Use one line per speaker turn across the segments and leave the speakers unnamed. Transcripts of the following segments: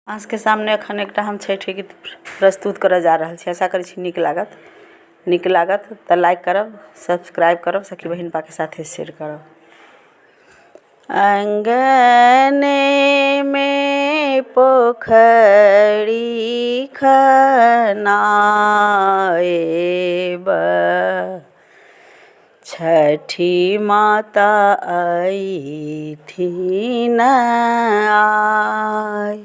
अहाँ के सामने एखन एकटा हम छठि गीत प्रस्तुत करऽ जा रहल छी। आशा करै छी नीक लागत तऽ लाइक करब, सब्सक्राइब करब, सखी बहिन के साथे शेयर करब। अंगने में पोखरी खनाए छठी माता आई थी न आई।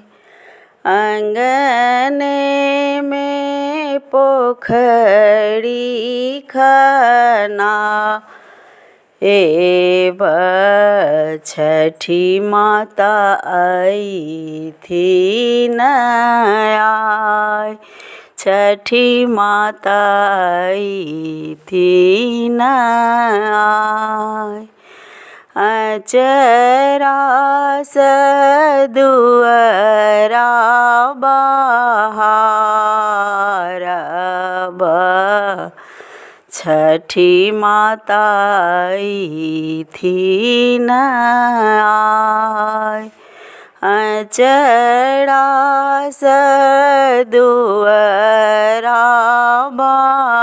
अंगने में पोखरी खनाए छठी माता आई थी न आई। छठी माता आई थी न आई। अचरा दुअरा बहारब छठी माता आई थी न आई। अचरा दुअरा बहारब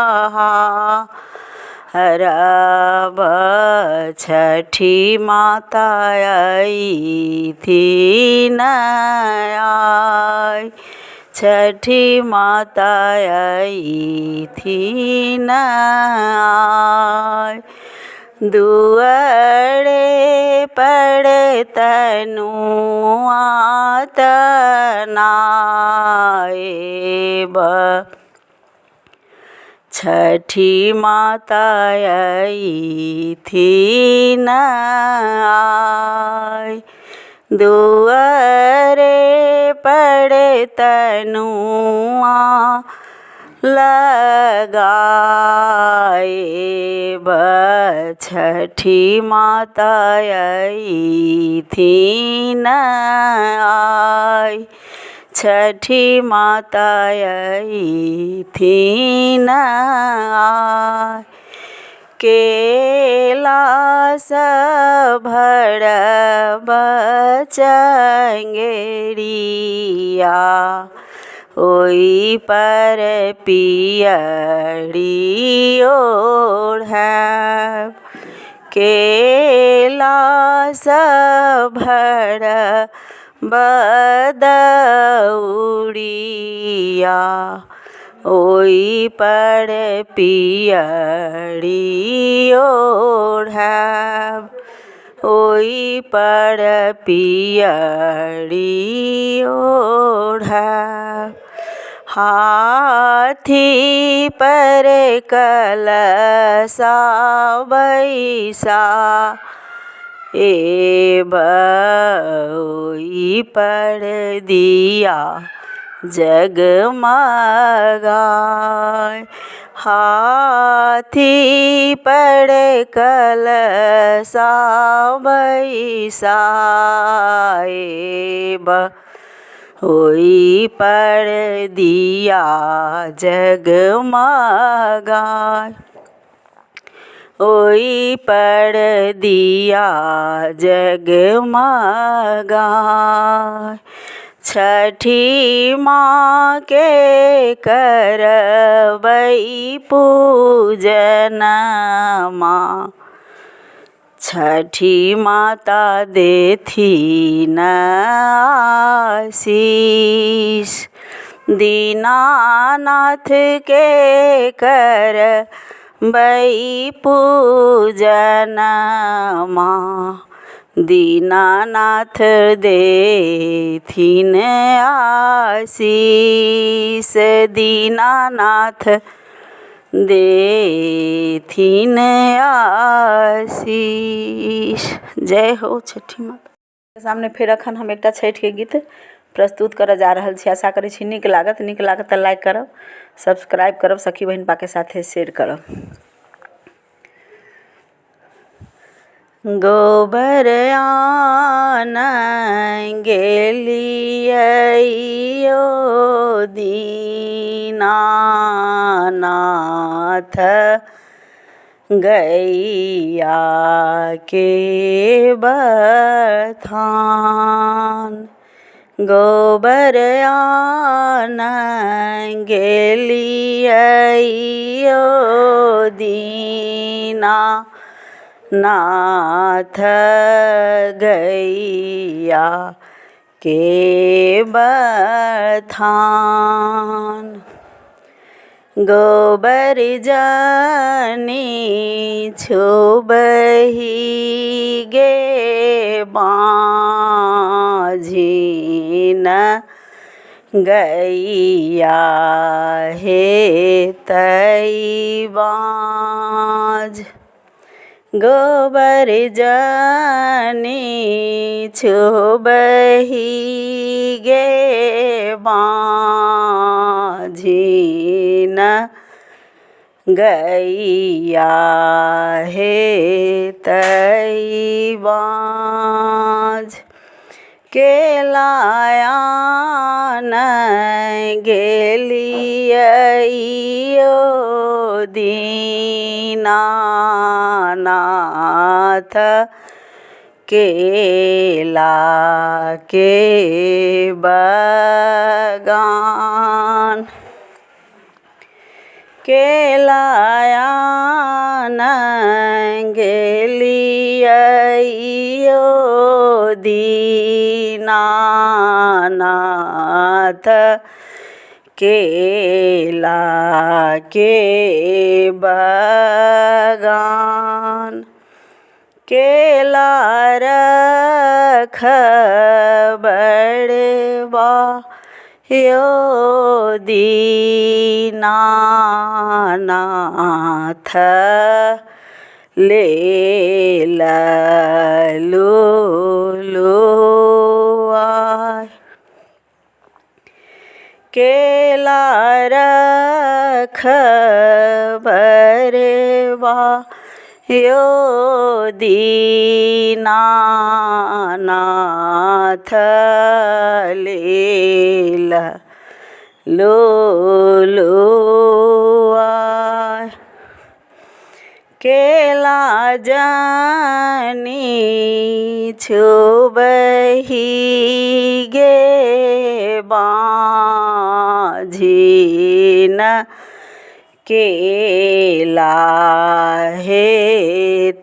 छठी माता आई थी न आई। छठी माता आई थी न आई। दुअरे पर तनुआ तनाएब छठी माता आई थी न आई। दुअरे पर तनुआ लगाएब छठी माता आई थी न आई। छठी माता आई थी न आई। केला भरब चंगेरिया ओई पर पियरी ओढ़ब। केला भरब दउरिया ओई पर पियरी ओढ़ब। ओई पर पियरी ओढ़ब। हाथी पर कलशा बैसाएब ओई पर दिया जगमगाए। हाथी पर कलशा बैसाएब ओई पर दिया जगमगाए। ओई पर दिया जगमगाए। छठी माँ के करबै पूजनमा छठी माता देथिन आशीष। दीनानाथ के करबै पूजनमा दीनानाथ देथिन आशीष। दीनानाथ देथिन आशीष। जय हो छठी माता। सामने फिर अखन हम एकटा छठि के गीत प्रस्तुत करऽ जा रहल छी। आशा करै छी नीक लागत तऽ लाइक करब, सब्सक्राइब करब, सखी बहिन के साथे शेयर करब। गोबर आनऽ गेलियै ओ दीनानाथ गैया के बथान। गोबर आन गेलियो दीना नाथ गैया के बथान। गोबर जानी छुबही गे बाँझिन गैया हे तई बाँझ। गोबर जानी छुबही गे बाँझिन गैया हे तई बाँझ। केलायान गेलियो दीनानाथ केला के बगान। केलायान गेलियो दीनानाथ केला के बगान। केला रख बड़वा यो दीनानाथ ले ललुआय। केला रख बड़वा यो दीनानाथ ले ललुआय। केला जानी छुबही गे बाँझिन केला हे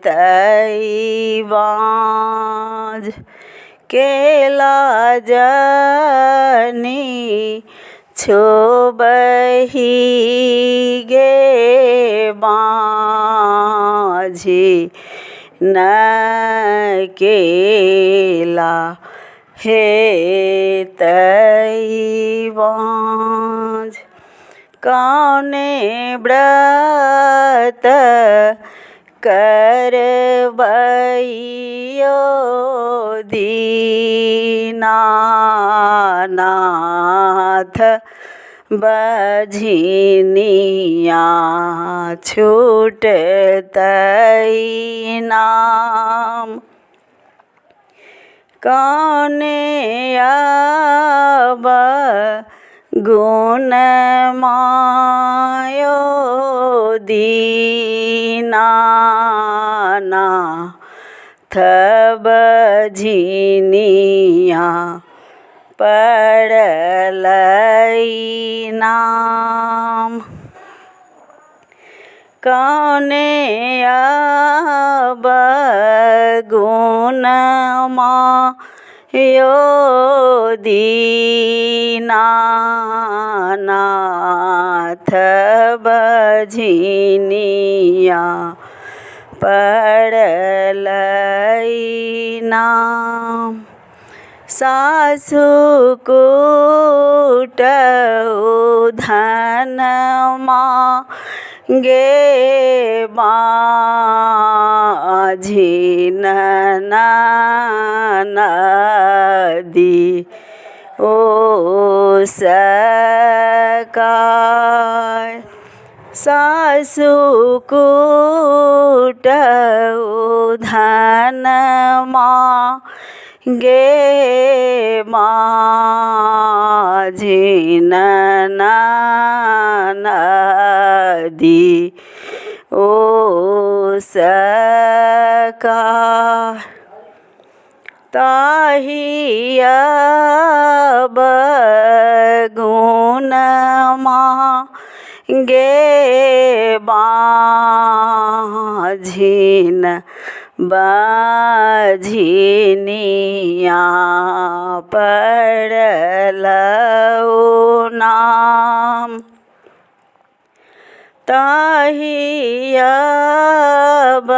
तई बाँझ। केला जानी छुबही गे बाँझिन केला हे तई बाँझ। कौने व्रत करबैयो दीनानाथ बझिनिया छूटतई नाम। कौने अब गुण मायो दीनानाथ बझिनिया पड़लई नाम। कौने अब गुण मायो दीनानाथ बझिनिया पड़लई नाम। सासु कूट धन मांगे बाँझिन नदी ओ सकाय। सासु कूट धन मांगे बाँझिन नदी ओ सकाय। ताहि अब गुण मांगे बाझिन बाझिनिया पड़लउ नाम। ताहि अब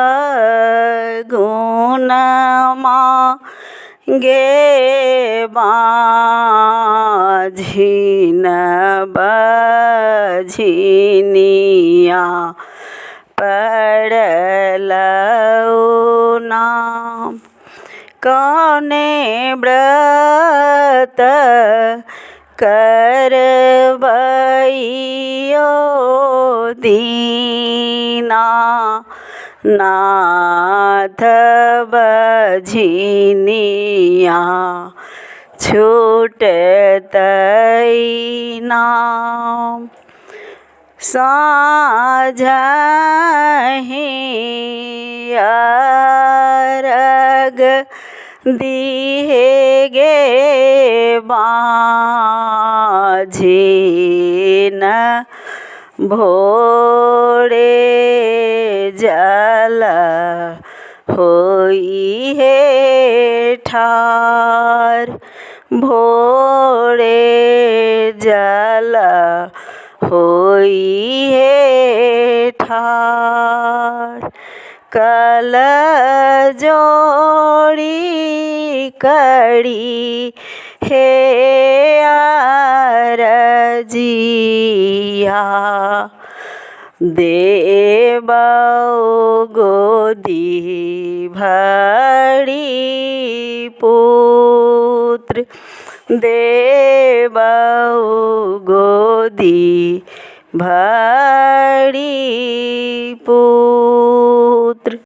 गुण मांगे बाझिन बाझिनिया पड़लउ नाम। कौने व्रत करबइयो दीना नाथ बझिनिया छूटतइ नाम। साँझहि अरग दिहे गे बाझिन भोरे जल होई हे ठार। भोरे जल होई हे ठार। कल जोड़ी करी हे अरजिया देबउ गोदी भरी पुत्र। देबउ गोदी भरी